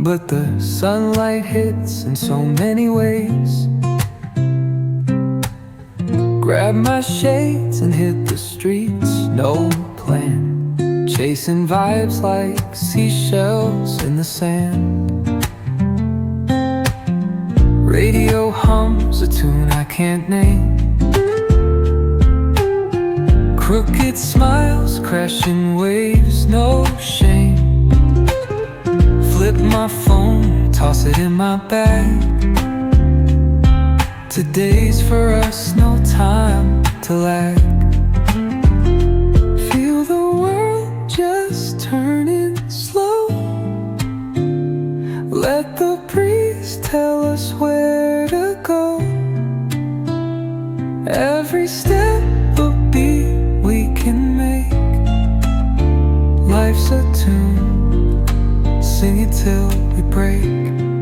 but the sunlight hits in so many ways. Grab my shades and hit the streets, no plan, chasing vibes like seashells in the sand. Radio hums a tune I can't name. Crooked smiles, crashing waves, no shame. Flip my phone, toss it in my bag. Today's for us, no time to lag. Feel the world just turning slow. Let the breeze tell us where to go. Every step a beat we can make. Life's a tune, sing it till we break.